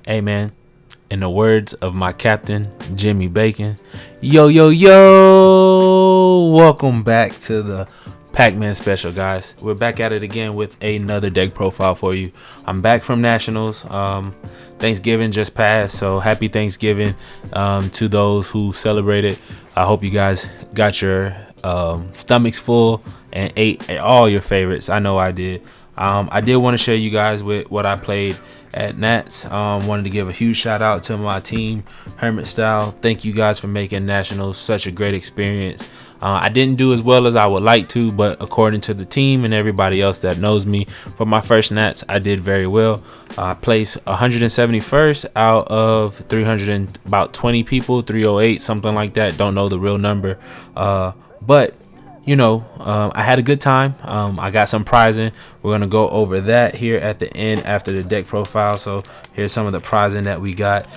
Hey man, in the words of my captain, Jimmy Bacon, yo, yo, yo, welcome back to the Pac-Man special, guys. We're back at it again with another deck profile for you. I'm back from Nationals. Thanksgiving just passed, so happy Thanksgiving to those who celebrated. I hope you guys got your stomachs full and ate all your favorites. I know I did. I did want to share you guys with what I played at Nats. Wanted to give a huge shout out to my team, Hermit Style. Thank you guys for making Nationals such a great experience. I didn't do as well as I would like to, but according to the team and everybody else that knows me, for my first Nats, I did very well. I placed 171st out of 320 people, 308, something like that. Don't know the real number, but you know, I had a good time. I got some prizing. We're going to go over that here at the end after the deck profile. So here's some of the prizing that we got.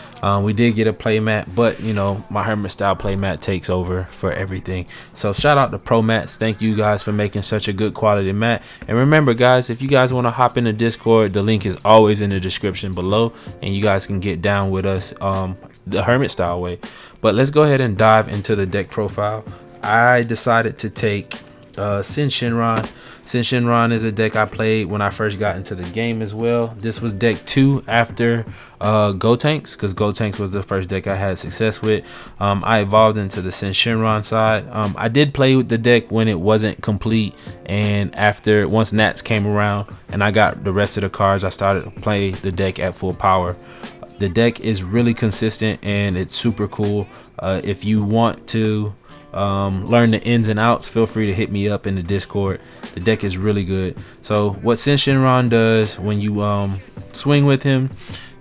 We did get a playmat, but, you know, my Hermit Style playmat takes over for everything. So shout out to ProMats. Thank you guys for making such a good quality mat. And remember, guys, if you guys want to hop in the Discord, the link is always in the description below. And you guys can get down with us the Hermit Style way. But let's go ahead and dive into the deck profile. I decided to take Shenron. Shenron is a deck I played when I first got into the game as well. This was deck 2 after Gotenks, because Gotenks was the first deck I had success with. I evolved into the Shenron side. I did play with the deck when it wasn't complete, and once Nats came around and I got the rest of the cards, I started to play the deck at full power. The deck is really consistent and it's super cool. If you want to learn the ins and outs, feel free to hit me up in the Discord. The deck is really good. So what Shenron does when you swing with him,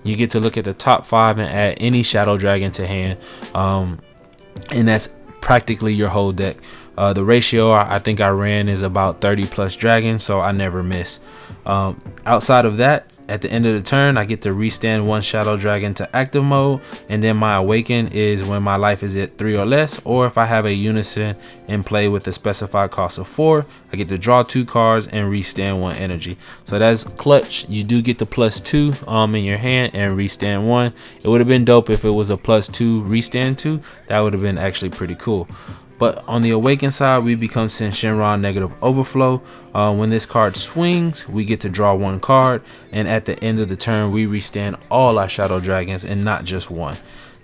you get to look at the top 5 and add any shadow dragon to hand, and that's practically your whole deck. The ratio I think I ran is about 30 plus dragons, so I never miss. Outside of that, at the end of the turn, I get to restand 1 Shadow Dragon to active mode, and then my Awaken is when my life is at 3 or less, or if I have a Unison in play with a specified cost of 4, I get to draw 2 cards and restand 1 energy. So that's clutch. You do get the +2 in your hand and restand 1. It would have been dope if it was a +2 restand 2. That would have been actually pretty cool. But on the Awaken side, we become Shenron Negative Overflow. When this card swings, we get to draw 1 card, and at the end of the turn, we restand all our Shadow Dragons and not just 1.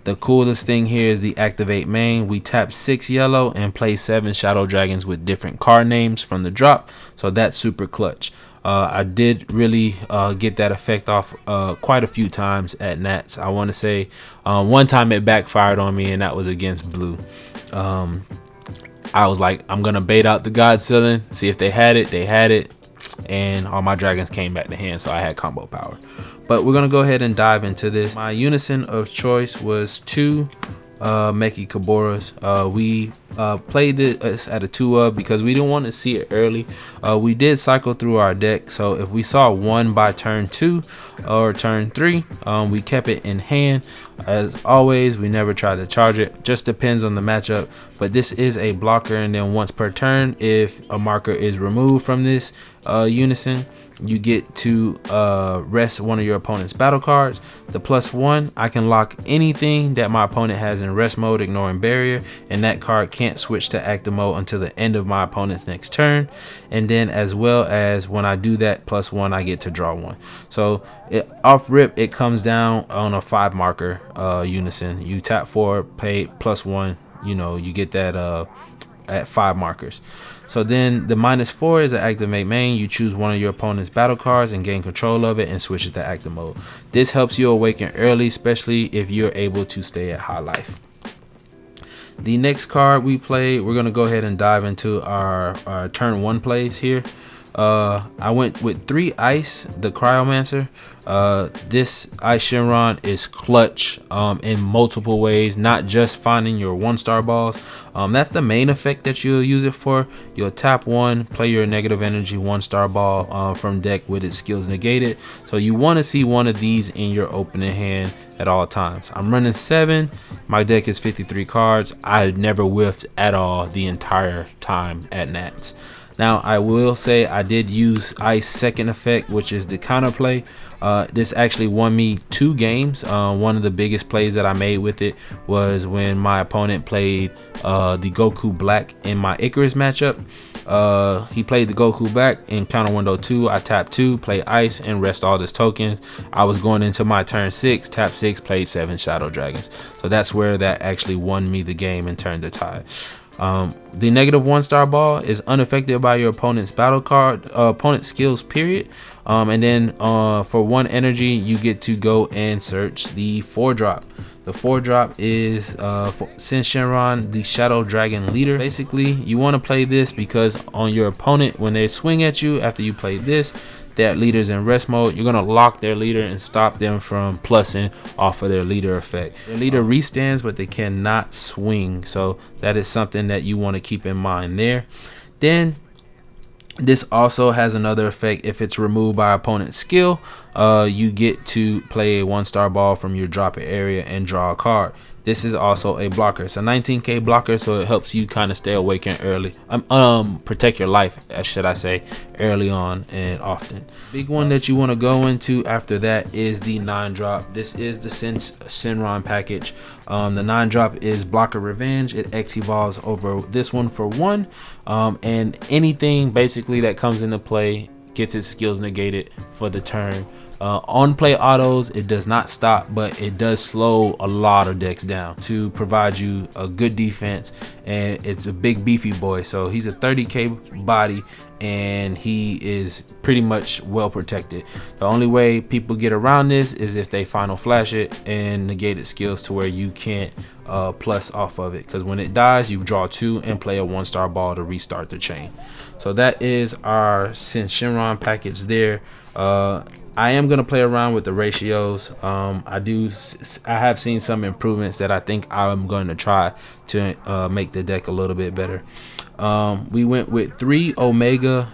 The coolest thing here is the Activate main. We tap 6 yellow and play 7 Shadow Dragons with different card names from the drop, so that's super clutch. I did really get that effect off quite a few times at Nats. I want to say one time it backfired on me, and that was against blue. I was like, I'm gonna bait out the God Ceiling, see if they had it. They had it, and all my dragons came back to hand, so I had combo power. But we're gonna go ahead and dive into this. My Unison of choice was 2 Meki Kaboras. We played this at a 2 because we didn't want to see it early. We did cycle through our deck, so if we saw 1 by turn 2 or turn 3, we kept it in hand. As always, we never tried to charge it. Just depends on the matchup, but this is a blocker, and then once per turn, if a marker is removed from this Unison, you get to rest one of your opponent's battle cards. The +1, I can lock anything that my opponent has in rest mode, ignoring barrier, and that card can't switch to active mode until the end of my opponent's next turn. And then as well as when I do that +1, I get to draw 1. So off rip, it comes down on a 5 marker Unison. You tap 4, pay +1, you know, you get that at 5 markers. So then the -4 is an Activate main. You choose one of your opponent's battle cards and gain control of it and switch it to active mode. This helps you awaken early, especially if you're able to stay at high life. The next card we played, we're going to go ahead and dive into our turn 1 plays here. I went with 3 ice, the Cryomancer. This ice Shenron is clutch in multiple ways, not just finding your 1-star balls. That's the main effect that you'll use it for. You'll tap 1, play your negative energy 1-star ball from deck with its skills negated. So you want to see one of these in your opening hand at all times. I'm running 7. My deck is 53 cards. I never whiffed at all the entire time at Nats. Now I will say I did use Ice second effect, which is the counterplay. This actually won me 2 games. One of the biggest plays that I made with it was when my opponent played the Goku Black in my Icarus matchup. He played the Goku Black in counter window 2. I tapped 2, play Ice, and rest all his tokens. I was going into my turn 6, tap 6, played 7 Shadow Dragons. So that's where that actually won me the game and turned the tide. The negative 1-star ball is unaffected by your opponent's battle card, opponent's skills, period. And then for 1 energy, you get to go and search the 4-drop. The 4-drop is since Shenron, the Shadow Dragon leader. Basically, you want to play this because on your opponent, when they swing at you after you play this, that leader's in rest mode, you're gonna lock their leader and stop them from plussing off of their leader effect. Their leader restands, but they cannot swing, so that is something that you want to keep in mind there. Then this also has another effect. If it's removed by opponent's skill, you get to play a 1-star ball from your drop area and draw a card. This is also a blocker. It's a 19k blocker, so it helps you kind of stay awake and early. Protect your life, should I say, early on and often. Big one that you want to go into after that is the 9-drop. This is the Shenron package. The 9-drop is Blocker Revenge. It X evolves over this one for 1, and anything basically that comes into play gets its skills negated for the turn. On play autos, it does not stop, but it does slow a lot of decks down to provide you a good defense, and it's a big beefy boy, so he's a 30k body and he is pretty much well protected. The only way people get around this is if they final flash it and negate its skills to where you can't plus off of it, because when it dies you draw 2 and play a 1-star ball to restart the chain. So that is our Shenron package there. I am going to play around with the ratios. I have seen some improvements that I think I'm going to try to make the deck a little bit better. We went with 3 Omega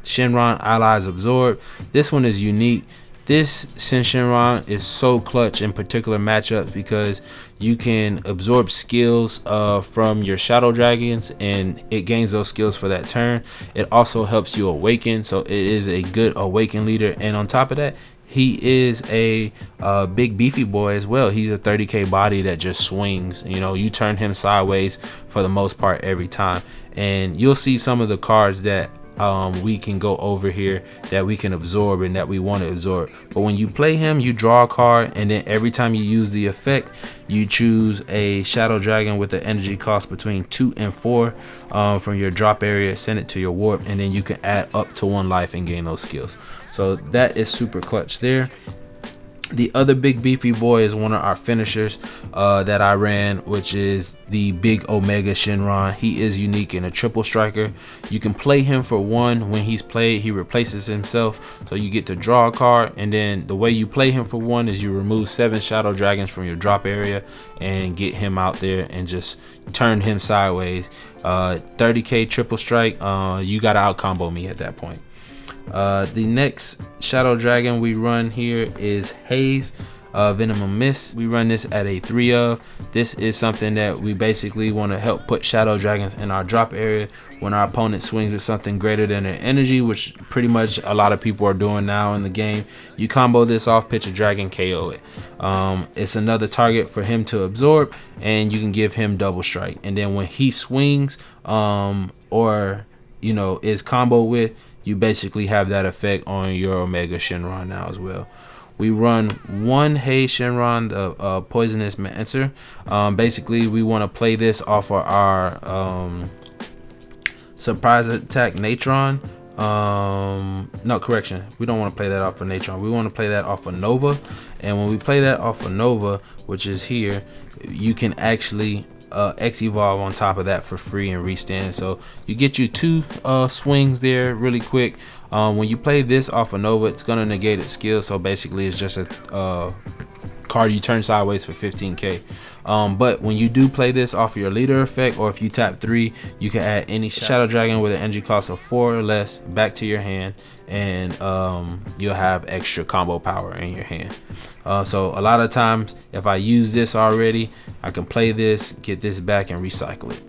Shenron Allies Absorb. This one is unique. This Shenron is so clutch in particular matchups because you can absorb skills from your Shadow Dragons, and it gains those skills for that turn. It also helps you awaken, so it is a good awaken leader. And on top of that, he is a big beefy boy as well. He's a 30k body that just swings. You know, you turn him sideways for the most part every time, and you'll see some of the cards that we can go over here that we can absorb and that we want to absorb. But when you play him, you draw a card, and then every time you use the effect, you choose a Shadow Dragon with the energy cost between 2 and 4 from your drop area, send it to your warp, and then you can add up to 1 life and gain those skills. So that is super clutch there. The other big beefy boy is one of our finishers that I ran, which is the big Omega Shenron. He is unique in a triple striker. You can play him for 1. When he's played, he replaces himself, so you get to draw a card. And then the way you play him for 1 is you remove 7 Shadow Dragons from your drop area and get him out there and just turn him sideways. 30k triple strike. You gotta out combo me at that point. The next Shadow Dragon we run here is Haze Venom Mist. We run this at a 3 of. This is something that we basically want to help put Shadow Dragons in our drop area when our opponent swings with something greater than their energy, which pretty much a lot of people are doing now in the game. You combo this off, pitch a dragon, KO it. It's another target for him to absorb, and you can give him double strike. And then when he swings or you know is combo with, you basically have that effect on your Omega Shenron now as well. We run 1 Haze Shenron, the Poisonous Mancer. Basically, we want to play this off of our Surprise Attack Natron. No, correction. We don't want to play that off of Natron. We want to play that off of Nova. And when we play that off of Nova, which is here, you can actually X evolve on top of that for free and restand, so you get you 2 swings there really quick. When you play this off of Nova, it's gonna negate its skill, so basically it's just a card you turn sideways for 15k. But when you do play this off your leader effect, or if you tap 3, you can add any Shadow Dragon with an energy cost of 4 or less back to your hand, and you'll have extra combo power in your hand. So a lot of times, if I use this already, I can play this, get this back, and recycle it.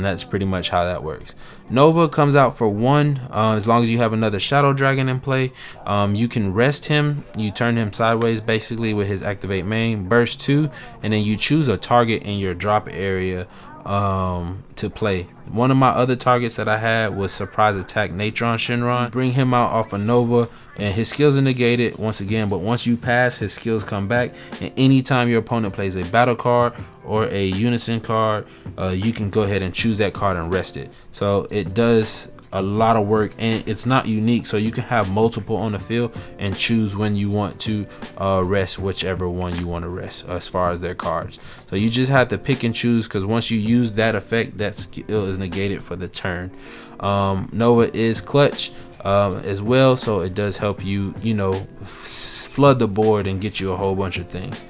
That's pretty much how that works. Nova comes out for 1. As long as you have another Shadow Dragon in play, you can rest him. You turn him sideways basically with his activate main, burst 2, and then you choose a target in your drop area to play. One of my other targets that I had was Surprise Attack Natron Shenron. Bring him out off of Nova, and his skills are negated once again, but once you pass, his skills come back. And anytime your opponent plays a battle card or a Unison card, you can go ahead and choose that card and rest it. So it does a lot of work, and it's not unique, so you can have multiple on the field and choose when you want to rest whichever one you want to rest as far as their cards. So you just have to pick and choose, because once you use that effect, that skill is negated for the turn. Nova is clutch as well, so it does help you, you know, flood the board and get you a whole bunch of things.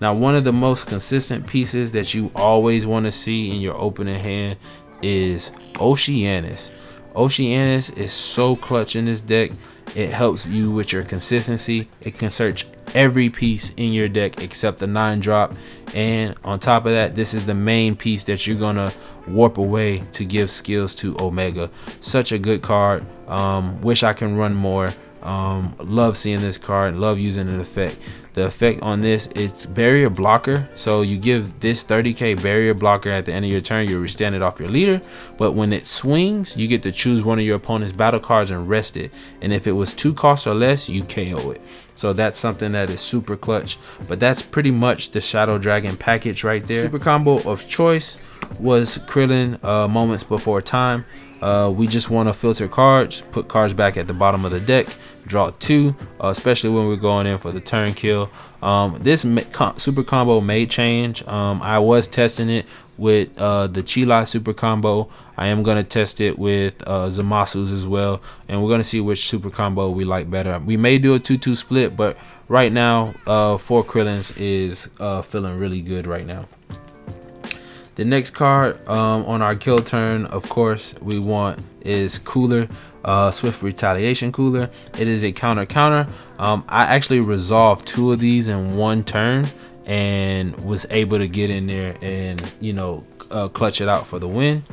Now, one of the most consistent pieces that you always want to see in your opening hand is Oceanus. Oceanus is so clutch in this deck. It helps you with your consistency. It can search every piece in your deck except the 9-drop, and on top of that, this is the main piece that you're gonna warp away to give skills to Omega. Such a good card. Wish I can run more. Love seeing this card, love using an effect. The effect on this, it's barrier blocker, so you give this 30k barrier blocker at the end of your turn. You stand it off your leader, but when it swings, you get to choose one of your opponent's battle cards and rest it, and if it was 2 costs or less, you KO it. So that's something that is super clutch. But that's pretty much the Shadow Dragon package right there. Super combo of choice was Krillin, Moments Before Time. We just want to filter cards, put cards back at the bottom of the deck, draw 2, especially when we're going in for the turn kill. This super combo may change. I was testing it with the Chila super combo. I am going to test it with Zamasu's as well, and we're going to see which super combo we like better. We may do a 2-2 split, but right now 4 Krillins is feeling really good right now. The next card on our kill turn, of course, we want is Cooler, Swift Retaliation Cooler. It is a counter. I actually resolved 2 of these in 1 turn and was able to get in there and, you know, clutch it out for the win.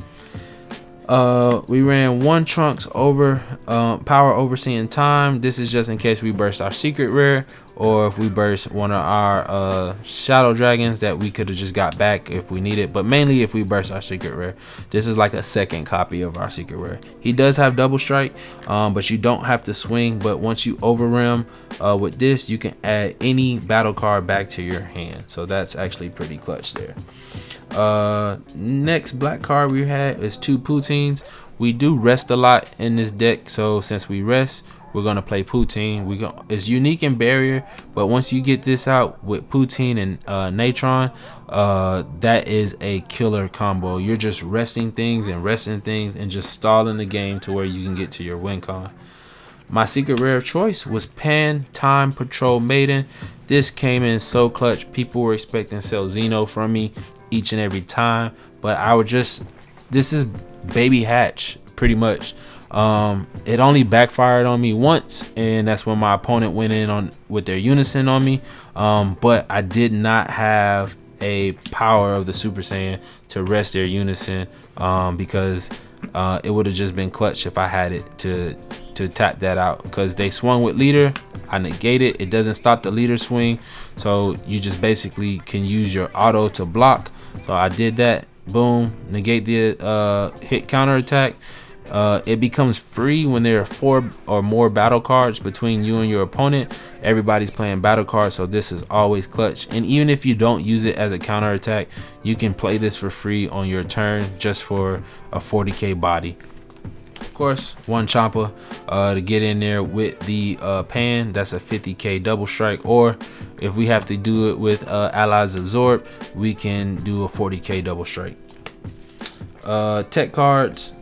We ran 1 Trunks over Power Overseeing Time. This is just in case we burst our secret rare, or if we burst one of our Shadow Dragons that we could have just got back if we need it, but mainly if we burst our secret rare. This is like a second copy of our secret rare. He does have double strike, but you don't have to swing. But once you overrim with this, you can add any battle card back to your hand, so that's actually pretty clutch there. Next black card we had is 2 Poutines. We do rest a lot in this deck, so since we rest, we're gonna play Poutine. It's unique in barrier, but once you get this out with Poutine and Natron, that is a killer combo. You're just resting things and just stalling the game to where you can get to your win con. My secret rare of choice was Pan Time Patrol Maiden. This came in so clutch. People were expecting Cell Xeno from me each and every time, but this is baby hatch pretty much. It only backfired on me once, and that's when my opponent went in on with their Unison on me, but I did not have a power of the Super Saiyan to rest their Unison, because it would have just been clutch if I had it to tap that out, because they swung with leader. I negate it. It doesn't stop the leader swing, so you just basically can use your auto to block. So I did that. Boom, negate the hit counter attack. It becomes free when there are 4 or more battle cards between you and your opponent. Everybody's playing battle cards, so this is always clutch. And even if you don't use it as a counter attack, you can play this for free on your turn just for a 40k body. Of course, 1 Champa to get in there with the Pan. That's a 50k double strike, or if we have to do it with Allies Absorb, we can do a 40k double strike. Tech cards,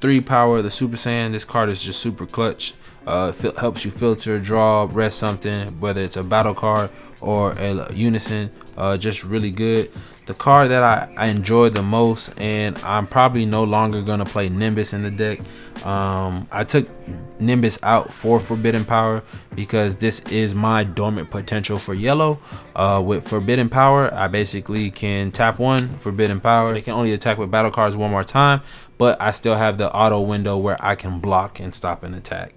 3 Power the Super Saiyan. This card is just super clutch. Helps you filter, draw, rest something, whether it's a battle card or a Unison. Just really good. The card that I enjoy the most, and I'm probably no longer gonna play Nimbus in the deck. I took Nimbus out for Forbidden Power because this is my dormant potential for yellow. With Forbidden Power, I basically can tap one Forbidden Power. They can only attack with battle cards one more time, but I still have the auto window where I can block and stop an attack.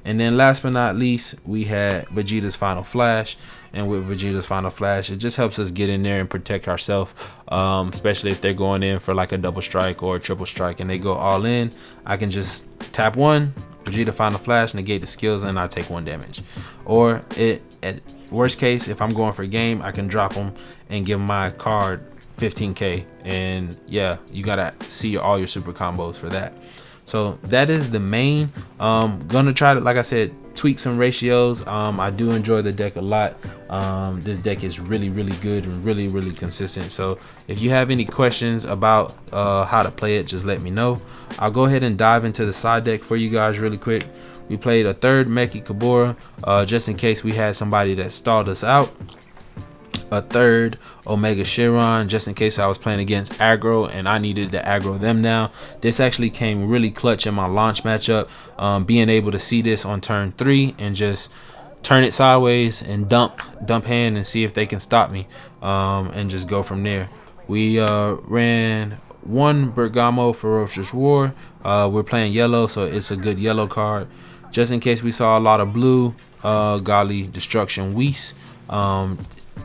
And then last but not least, we had Vegeta's Final Flash. And with Vegeta's Final Flash, it just helps us get in there and protect ourselves, especially if they're going in for like a double strike or a triple strike and they go all in. I can just tap one, Vegeta Final Flash, negate the skills, and I take 1 damage. Or at worst case, if I'm going for a game, I can drop them and give my card 15k. And yeah, you gotta see all your super combos for that. So that is the main. Gonna try to, like I said, tweak some ratios. I do enjoy the deck a lot. This deck is really good and really consistent. So if you have any questions about how to play it, just let me know. I'll go ahead and dive into the side deck for you guys really quick. We played a third Meki Kabura, just in case we had somebody that stalled us out. A third Omega Shenron, just in case I was playing against aggro and I needed to aggro them down. This actually came really clutch in my launch matchup. Being able to see this on turn 3 and just turn it sideways and dump hand and see if they can stop me, and just go from there. We ran 1 Bergamo Ferocious War. We're playing yellow, so it's a good yellow card. Just in case we saw a lot of blue, Golly Destruction Whis.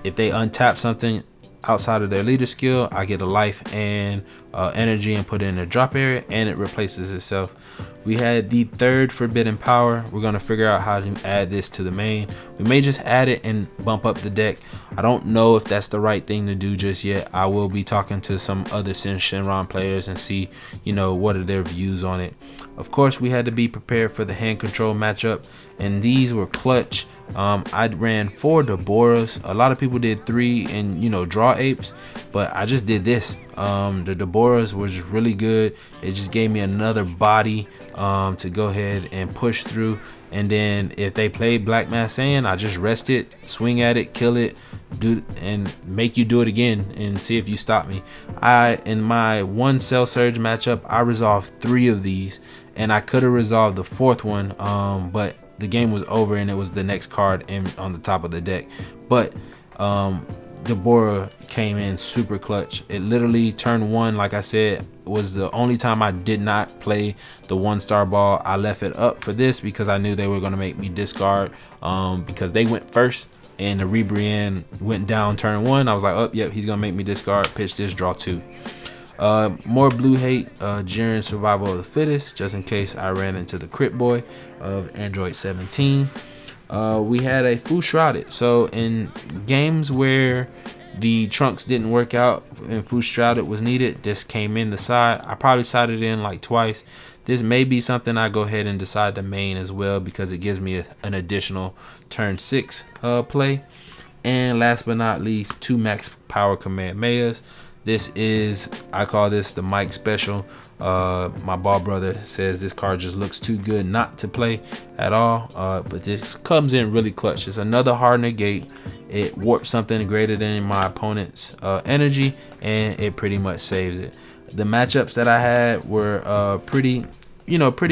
If they untap something outside of their leader skill, I get a life and energy and put it in their drop area, and it replaces itself. We had the third Forbidden Power. We're going to figure out how to add this to the main. We may just add it and bump up the deck. I don't know if that's the right thing to do just yet. I will be talking to some other Shenron players and see, you know, what are their views on it. Of course, we had to be prepared for the hand control matchup, and these were clutch. I ran 4 Deborahs. A lot of people did 3 and, you know, draw apes, but I just did this. The Deborahs was really good. It just gave me another body to go ahead and push through. And then if they played Black Mass Saiyan, I just rest it, swing at it, kill it, do and make you do it again and see if you stop me. In my 1 Cell Surge matchup, I resolved 3 of these, and I could have resolved the 4th one, but the game was over and it was the next card on the top of the deck. But Deborah came in super clutch. It literally turn 1, like I said, was the only time I did not play the 1-star ball. I left it up for this because I knew they were going to make me discard, because they went first and the Rebrian went down turn 1. I was like, oh yep, he's gonna make me discard, pitch this, draw 2. More blue hate during survival of the fittest, just in case I ran into the Crypt Boy of Android 17. We had a Fu Shrouded. So in games where the trunks didn't work out and Fu Shrouded was needed, this came in the side. I probably sided in like twice. This may be something I go ahead and decide to main as well, because it gives me an additional turn 6 play. And last but not least, 2 max power Kamehamehas. This is, I call this the Mike special. My ball brother says this card just looks too good not to play at all, but this comes in really clutch. It's another hard negate. It warps something greater than my opponent's energy, and it pretty much saves it. The matchups that I had were pretty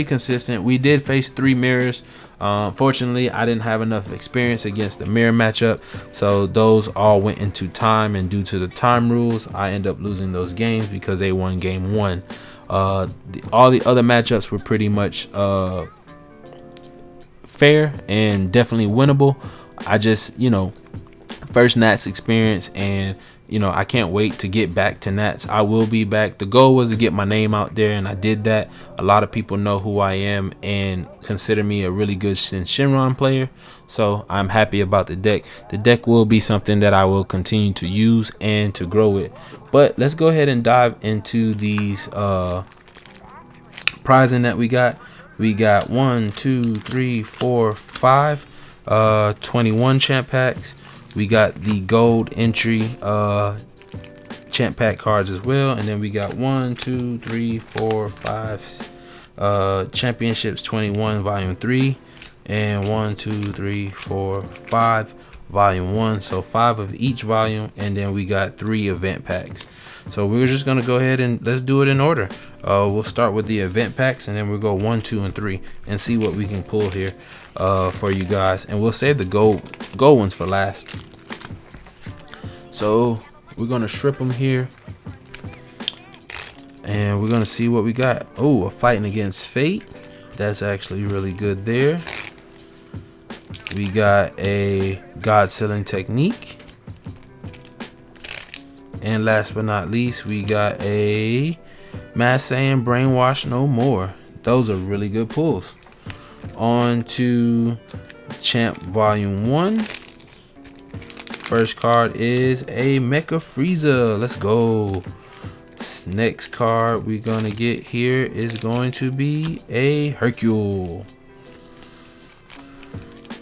consistent. We did face 3 mirrors. Fortunately, I didn't have enough experience against the mirror matchup, so those all went into time, and due to the time rules, I end up losing those games because they won game 1. All the other matchups were pretty much fair and definitely winnable. I just, first Nats experience, and I can't wait to get back to Nats. I will be back. The goal was to get my name out there, and I did that. A lot of people know who I am and consider me a really good Shenron player, so I'm happy about the deck. The deck will be something that I will continue to use and to grow with. But let's go ahead and dive into these prizing that we got. We got 1, 2, 3, 4, 5 21 champ packs. We got the gold entry champ pack cards as well, and then we got 1, 2, 3, 4, 5 championships 21 volume 3, and 1, 2, 3, 4, 5 volume 1, so 5 of each volume, and then we got 3 event packs. So we're just gonna go ahead and let's do it in order. We'll start with the event packs, and then we'll go 1, 2, and 3 and see what we can pull here for you guys, and we'll save the gold ones for last. So we're gonna strip them here, and we're gonna see what we got. Oh, a Fighting Against Fate. That's actually really good there. We got a God Sealing Technique. And last but not least, we got a Mass Saying Brainwash No More. Those are really good pulls. On to Champ Volume 1. First card is a Mecha Frieza. Let's go. Next card we're gonna get here is going to be a Hercule.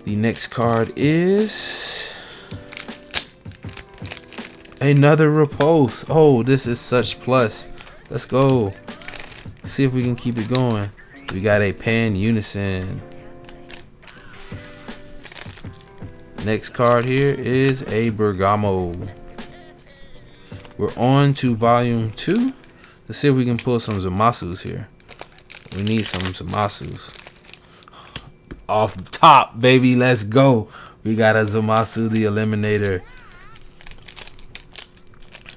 The next card is another Repulse. Oh, this is such plus. Let's go. See if we can keep it going. We got a Pan Unison. Next card here is a Bergamo. We're on to volume 2. Let's see if we can pull some Zamasus here. We need some Zamasus. Off top, baby, let's go. We got a Zamasu the Eliminator.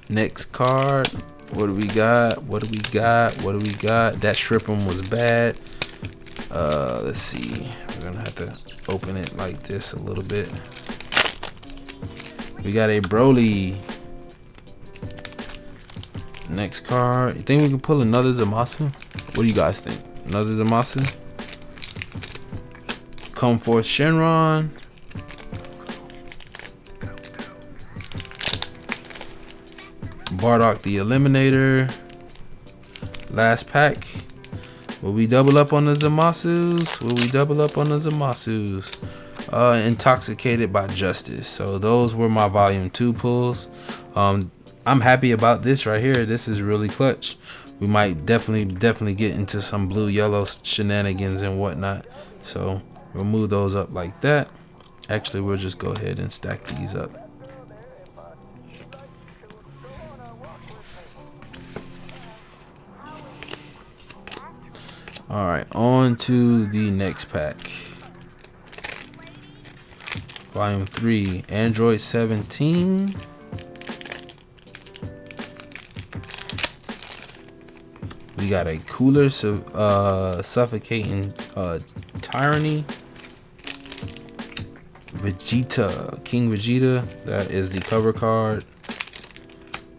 Next card. What do we got? What do we got? What do we got? That Shrimpum was bad. Let's see. We're gonna have to open it like this a little bit. We got a Broly. Next card. You think we can pull another Zamasu? What do you guys think? Another Zamasu? Come Forth Shenron. Bardock the Eliminator. Last pack. Will we double up on the Zamasus? Will we double up on the Zamasus? Intoxicated by Justice. So those were my volume 2 pulls. I'm happy about this right here. This is really clutch. We might definitely get into some blue yellow shenanigans and whatnot. So we'll move those up like that. Actually, we'll just go ahead and stack these up. All right, on to the next pack. Volume 3, Android 17. We got a Cooler Suffocating Tyranny. Vegeta, King Vegeta, that is the cover card.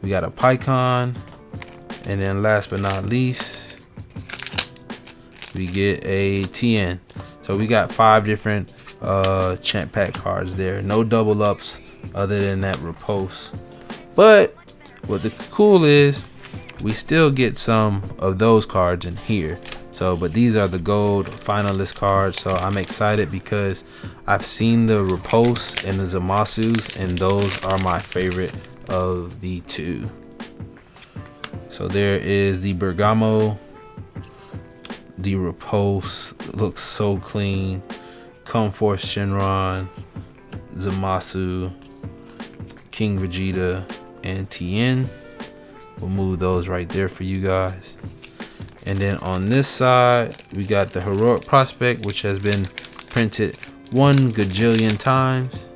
We got a Pycon. And then last but not least, we get a TN. So we got 5 different champ pack cards there. No double ups other than that Repulse. But what the cool is, we still get some of those cards in here. So, but these are the gold finalist cards. So I'm excited because I've seen the Repulse and the Zamasus, and those are my favorite of the 2. So there is the Bergamo. The Repulse looks so clean. Come Forth Shenron, Zamasu, King Vegeta, and TN. We'll move those right there for you guys. And then on this side, we got the Heroic Prospect, which has been printed 1 gajillion times.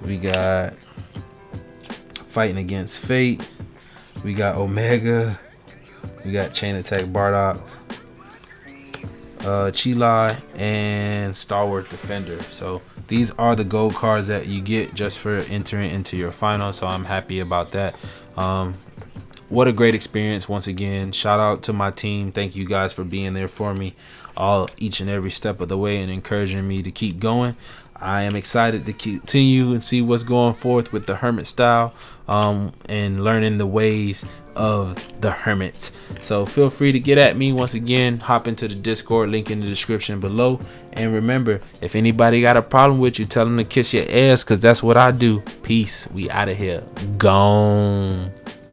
We got Fighting Against Fate. We got Omega. We got Chain Attack Bardock, Chilai, and Stalwart Defender. So these are the gold cards that you get just for entering into your final. So I'm happy about that. What a great experience. Once again, shout out to my team. Thank you guys for being there for me each and every step of the way and encouraging me to keep going. I am excited to continue and see what's going forth with the Hermit style and learning the ways of the Hermit. So feel free to get at me. Once again, hop into the Discord, link in the description below. And remember, if anybody got a problem with you, tell them to kiss your ass, because that's what I do. Peace. We out of here. Gone.